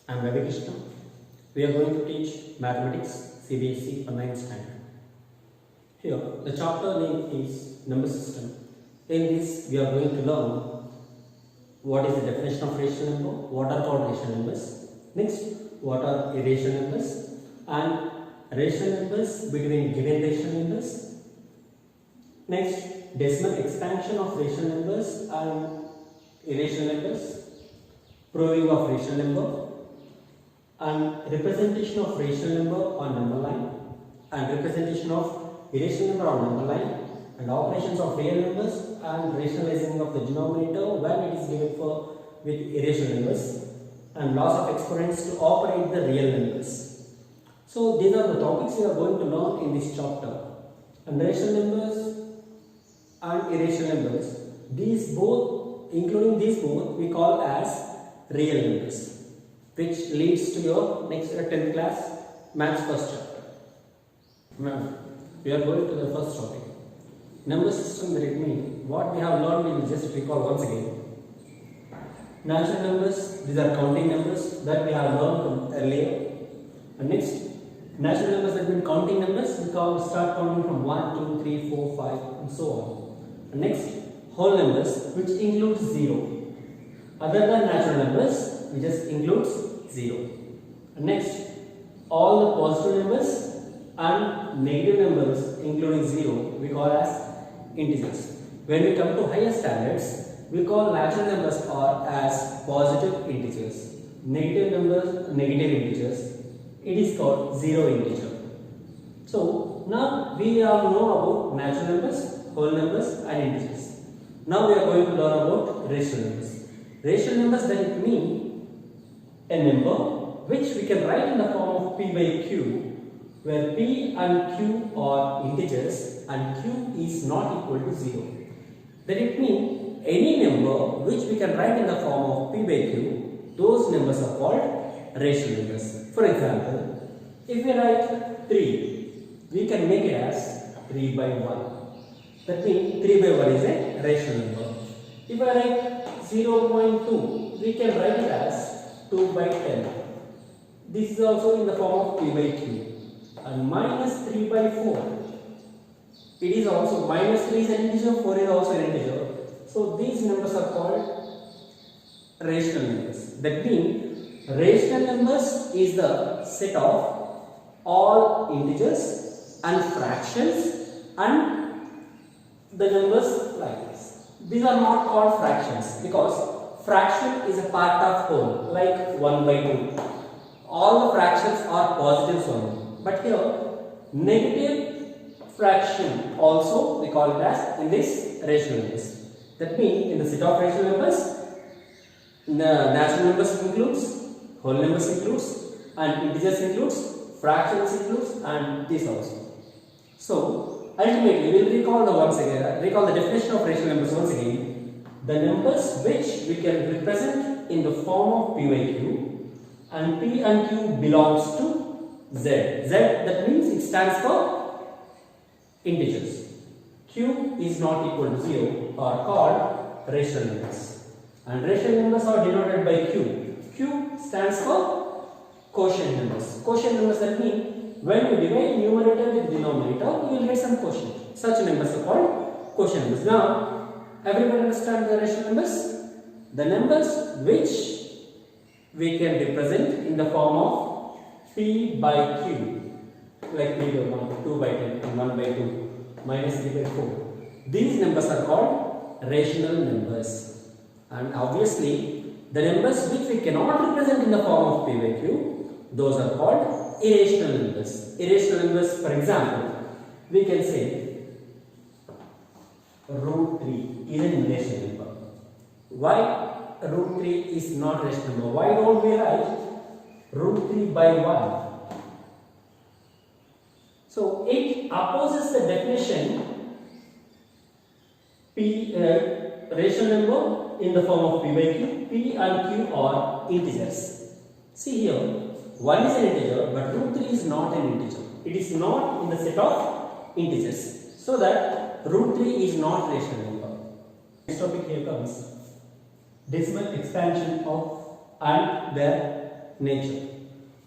I am Ravi Krishna. We are going to teach mathematics CBSE for 9th standard. Here, the chapter name is number system. In this, we are going to learn what is the definition of rational number, what are called rational numbers, next, what are irrational numbers, and rational numbers between given rational numbers, next, decimal expansion of rational numbers and irrational numbers, proving of rational number, and representation of rational number on number line, and representation of irrational number on number line, and operations of real numbers and rationalizing of the denominator when it is given for with irrational numbers, and laws of exponents to operate the real numbers. So these are the topics we are going to learn in this chapter. And rational numbers and irrational numbers, these both, including these both, we call as real numbers, which leads to your next 10th class maths first chapter. Now, we are going to the first topic. Number system, that it means what we have learned, we will just recall once again. Natural numbers, these are counting numbers that we have learned earlier. And next, natural numbers, that means counting numbers, we start counting from 1, 2, 3, 4, 5 and so on. And next, whole numbers, which includes 0. Other than natural numbers, we just includes 0. And next, all the positive numbers and negative numbers including 0 we call as integers. When we come to higher standards, we call natural numbers or as positive integers. Negative numbers, negative integers, it is called 0 integer. So now we all know about natural numbers, whole numbers and integers. Now we are going to learn about rational numbers. Rational numbers, that it means a number which we can write in the form of p by q, where p and q are integers and q is not equal to 0. That it means any number which we can write in the form of p by q, those numbers are called rational numbers. For example, if we write 3, we can make it as 3 by 1. That means 3 by 1 is a rational number. If I write 0.2, we can write it as 2 by 10. This is also in the form of p by q. And minus 3 by 4, it is also, minus 3 is an integer, 4 is also an integer. So these numbers are called rational numbers. That means rational numbers is the set of all integers and fractions and the numbers like this. These are not called fractions because fraction is a part of whole, like 1 by 2. All the fractions are positives only. But here, negative fraction also we call it as in this rational numbers. That means in the set of rational numbers, the natural numbers includes, whole numbers includes, and integers includes, fractions includes, and this also. So ultimately, we will recall the definition of rational numbers once again. The numbers which we can represent in the form of p by q, and p and q belongs to Z. Z, that means it stands for integers. Q is not equal to 0 are called rational numbers. And rational numbers are denoted by Q. Q stands for quotient numbers. Quotient numbers, that means when you divide numerator with denominator, you will get some quotient. Such numbers are called quotient numbers. Now, everybody understand the rational numbers? The numbers which we can represent in the form of p by q, like p by 1, 2 by 10, and 1 by 2, minus 3 by 4. These numbers are called rational numbers. And obviously, the numbers which we cannot represent in the form of p by q, those are called irrational numbers. Irrational numbers, for example, we can say root 3 is an irrational number. Why root 3 is not rational number? Why don't we write root 3 by 1? So it opposes the definition p rational number in the form of p by q. P and q are integers. See here, 1 is an integer, but root 3 is not an integer. It is not in the set of integers. So that root 3 is not rational number. Next topic here comes decimal expansion of and their nature.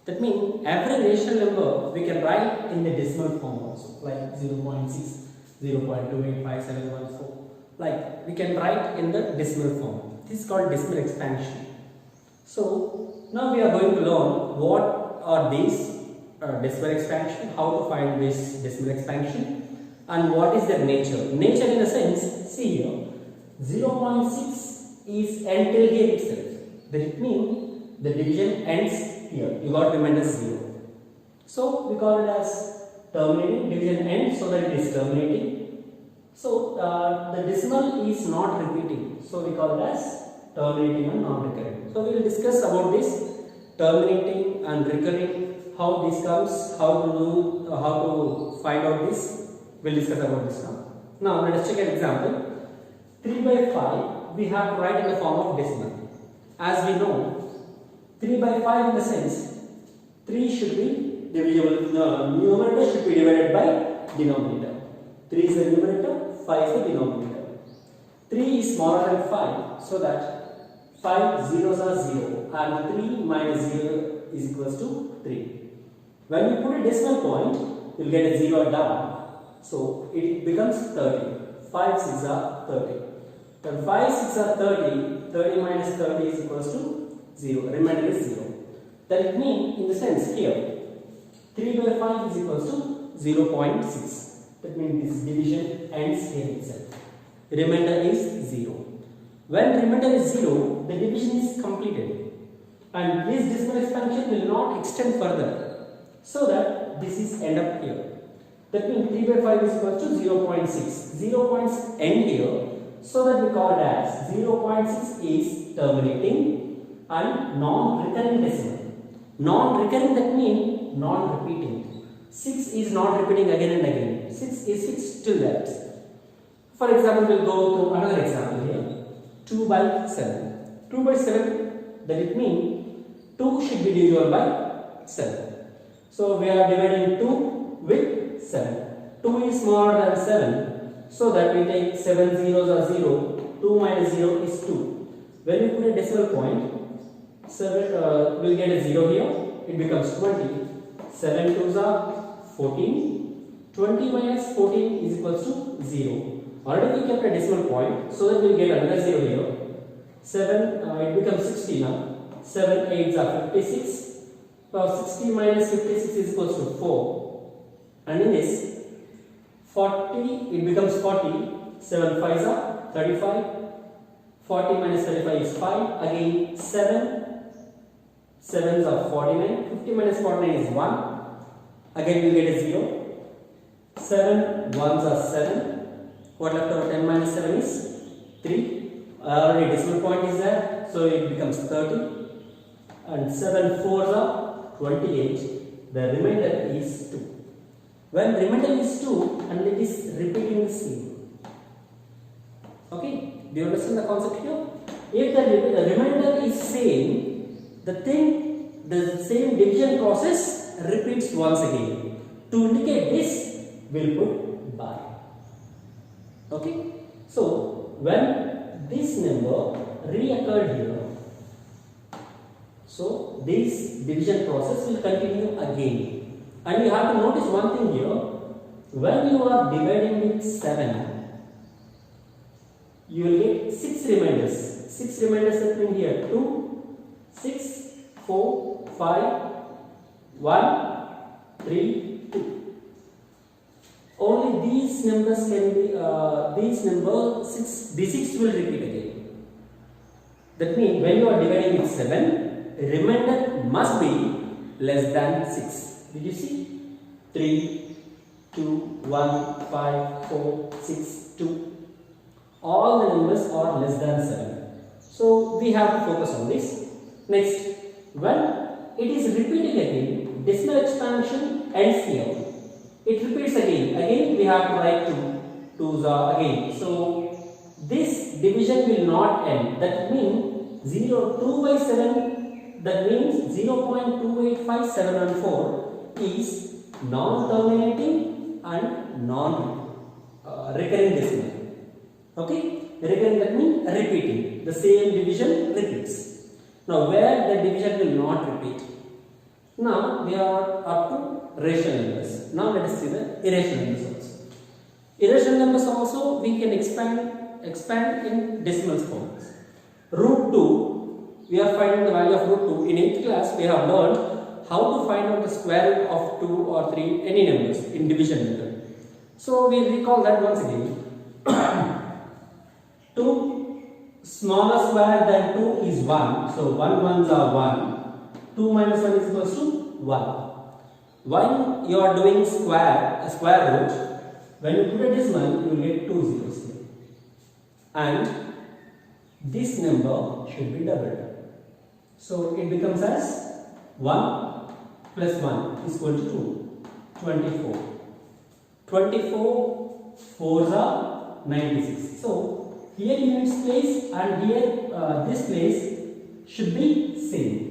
That means every rational number we can write in the decimal form also, like 0.6, 0.285714. Like we can write in the decimal form. This is called decimal expansion. So now we are going to learn what are these decimal expansion, how to find this decimal expansion, and what is their nature. Nature in the sense, see here, 0.6 is end till here itself. That means the division ends here. You got remainder 0. So we call it as terminating. Division ends so that it is terminating. So the decimal is not repeating. So we call it as terminating and non-recurring. So we will discuss about this terminating and recurring, how this comes, how to find out this. We'll discuss about this now. Now let us check an example. 3 by 5 we have to write in the form of decimal. As we know, 3 by 5 in the sense 3 should be divisible. Numerator should be divided by denominator. 3 is the numerator, 5 is the denominator. 3 is smaller than 5, so that 5 zeros are 0 and 3 minus 0 is equals to 3. When you put a decimal point, you will get a 0 down. So it becomes 30. 5 6 are 30. When 5 6 are 30, 30 minus 30 is equals to 0. Remainder is 0. That means in the sense here, 3 by 5 is equals to 0.6. That means this division ends here itself. Remainder is 0. When remainder is 0, the division is completed. And this decimal expansion will not extend further. So that this is end up here. That means 3 by 5 is equal to 0.6. 0 points end here. So that we call it as 0.6 is terminating and non-recurring decimal. Non-recurring, that means non-repeating. 6 is not repeating again and again. 6 is fixed till that. For example, we will go to another example here. 2 by 7. 2 by 7, that it means 2 should be divisible by 7. So we are dividing 2 with 7. 2 is smaller than 7. So that we take 7 zeros are 0. 2 minus 0 is 2. When you put a decimal point, 7 will get a 0 here. It becomes 20. 7 2s are 14. 20 minus 14 is equals to 0. Already we kept a decimal point, so that we will get another 0 here. 7, it becomes 60 now. 7 8s are 56. 60 minus 56 is equals to 4. And in this, 40, it becomes 40. 7 5s are 35. 40 minus 35 is 5. Again, 7. 7s are 49. 50 minus 49 is 1. Again, we get a 0. 7 1s are 7. What left over? 10 minus 7 is 3. Already decimal point is there, so it becomes 30. And 7 4s are 28. The remainder is 2. When remainder is 2 and it is repeating the same. Okay, do you understand the concept here? If the remainder is same, the same division process repeats once again. To indicate this, we'll put by. Okay, so when this number reoccurred here, so this division process will continue again. And you have to notice one thing here. When you are dividing with 7, you will get 6 remainders. 6 remainders that mean here 2, 6, 4, 5, 1, 3, 2. Only these numbers can be, the 6 will repeat again. That means when you are dividing with 7, remainder must be less than 6. Did you see? 3, 2, 1, 5, 4, 6, 2. All the numbers are less than 7. So we have to focus on this. Next, when it is repeating again, decimal expansion ends here. It repeats again. Again we have to write 2's again. So this division will not end. That means 2 by 7. That means 0.285714 is non-terminating and non-recurring decimal. Okay, recurring, that means repeating. The same division repeats. Now, where the division will not repeat? Now we are up to rational numbers. Now let us see the irrational numbers also. Irrational numbers also we can expand in decimal forms. Root 2, we are finding the value of root 2. In 8th class we have learned how to find out the square root of 2 or 3 any numbers in division method. So we recall that once again. 2 smaller square than 2 is 1. So 1 ones are 1. 2 minus 1 is equals to 1. When you are doing a square root, when you put a decimal, you will get 2 zeros here. And this number should be doubled. So it becomes as 1 plus 1 is equal to 2. 24. 24 4s are 96. So here units place and here this place should be same.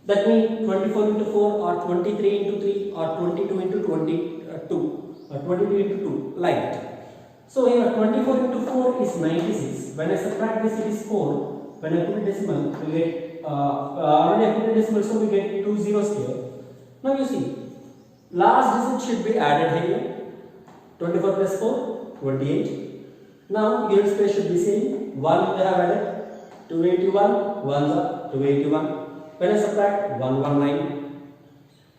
That means 24 into 4 or 23 into 3 or 22 into 22 or 22 into 2 like that. So here 24 into 4 is 96. When I subtract this, it is 4. When I put a decimal, we get already I put a decimal, so we get 2 zeros here. Now you see, last digit should be added here. 24 plus 4, 28. Now units place should be same. 1 we have added, 281, 1 are 281. When I subtract 119.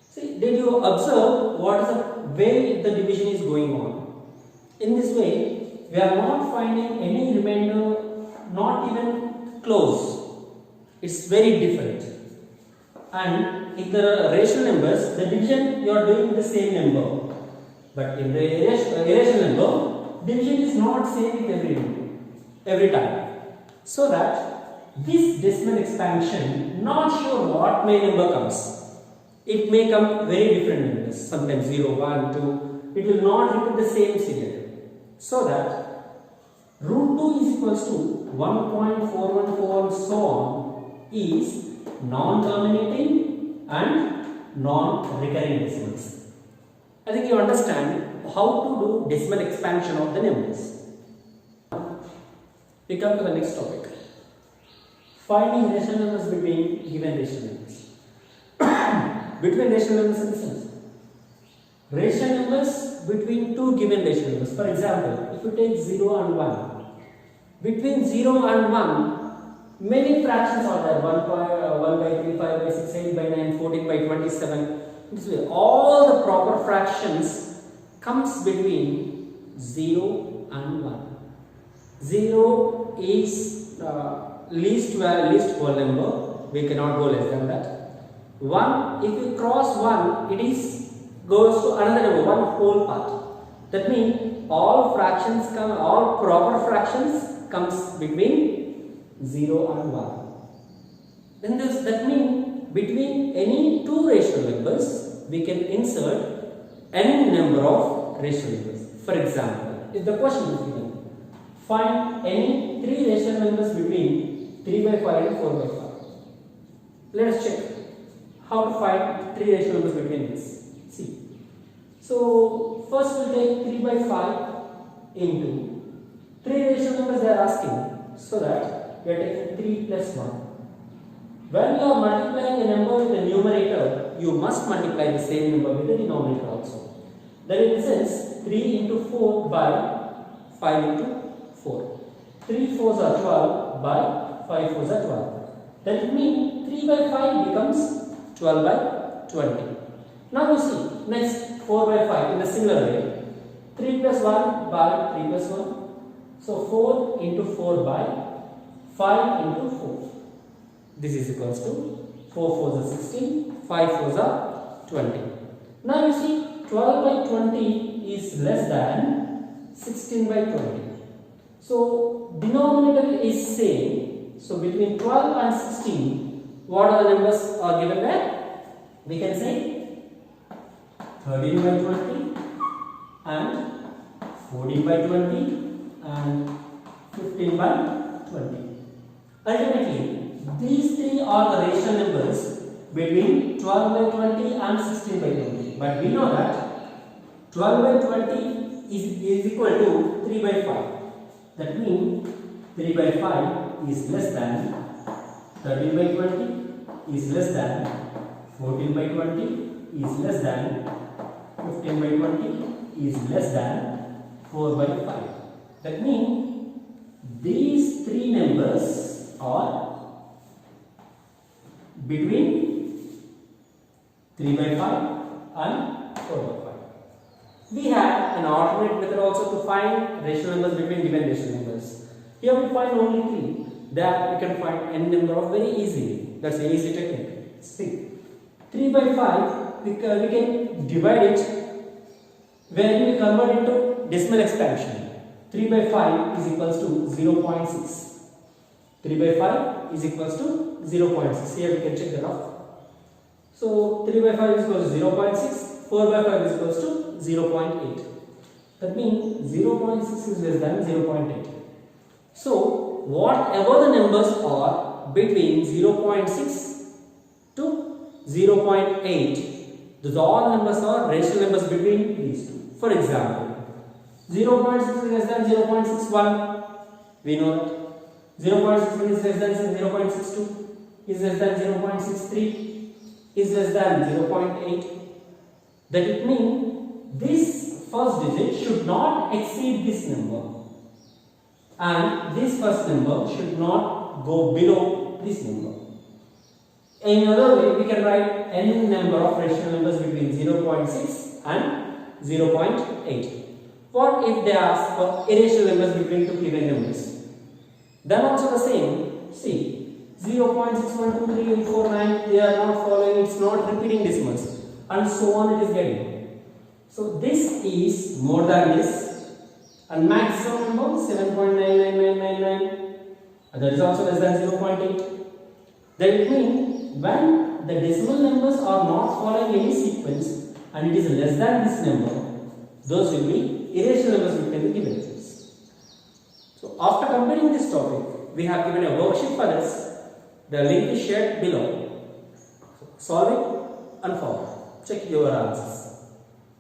See, did you observe what is the way the division is going on? In this way, we are not finding any remainder, not even close. It's very different. And if there are rational numbers, the division you are doing with the same number. But in the irrational number, division is not same with every time. So that this decimal expansion, not sure what may number comes. It may come very different numbers, sometimes 0, 1, 2. It will not repeat the same serial. So that root 2 is equals to 1.414 and so on is non-terminating and non-recurring decimals. I think you understand how to do decimal expansion of the numbers. We come to the next topic. Finding rational numbers between given rational numbers. Between rational numbers in the sense. Rational numbers between two given rational numbers. For example, if you take 0 and 1. Between 0 and 1, many fractions are there. 1 by 3, 5 by 6, 8 by 9, 14 by 27. This way, all the proper fractions comes between 0 and 1. 0 is least whole number, we cannot go less than that. 1, if you cross 1, it is goes to another number, one whole part. That means all proper fractions comes between 0 and 1. Then that means between any two rational numbers, we can insert any number of rational numbers. For example, if the question is given, find any three rational numbers between 3 by 5 and 4 by 5. Let us check how to find three rational numbers between this. See. So first we'll take 3 by 5 into three rational numbers they are asking. So that we are taking 3 plus 1. When you are multiplying a number with the numerator, you must multiply the same number with the denominator also. Then in sense 3 into 4 by 5 into 4. 3 4s are 12 by 5 4s are 12. That means 3 by 5 becomes 12 by 20. Now you see, next 4 by 5 in a similar way. 3 plus 1 by 3 plus 1. So 4 into 4 by 5 into 4. This is equals to 4 4s are 16, 5 4s are 20. Now you see 12 by 20 is less than 16 by 20. So denominator is same. So between 12 and 16, what are the numbers are given there? We can say 13 by 20 and 14 by 20 and 15 by 20. Ultimately, these three are the rational numbers between 12 by 20 and 16 by 20. But we know that 12 by 20 is equal to 3 by 5. That means 3 by 5 is less than 13 by 20 is less than 14 by 20 is less than 15 by 20 is less than 4 by 5. That means these three numbers are between 3 by 5 and 4 by 5. We have an alternate method also to find rational numbers between given rational numbers. Here we find only 3. There we can find n number of very easily. That's an easy technique. See, 3 by 5 we can divide it when we convert into decimal expansion. 3 by 5 is equals to 0.6. 3 by 5 is equals to 0.6. Here we can check that off. So 3 by 5 is equals to 0.6. 4 by 5 is equals to 0.8. That means 0.6 is less than 0.8. So whatever the numbers are between 0.6 to 0.8, those all numbers are rational numbers between these two. For example, 0.6 is less than 0.61. We know that 0.61 is less than 0.62, is less than 0.63, is less than 0.8. That it means this first digit should not exceed this number, and this first number should not go below this number. In another way, we can write n number of rational numbers between 0.6 and 0.8. What if they ask for irrational numbers between two given numbers? Then also the same. See, 0.612349, they are not following, it's not repeating decimals, and so on it is getting. So this is more than this, and maximum number 7.99999, that is also less than 0.8. That means when the decimal numbers are not following any sequence and it is less than this number, those will be irrational numbers between the given numbers. So after completing this topic, we have given a worksheet for this. The link is shared below. Solve it and follow. Check your answers.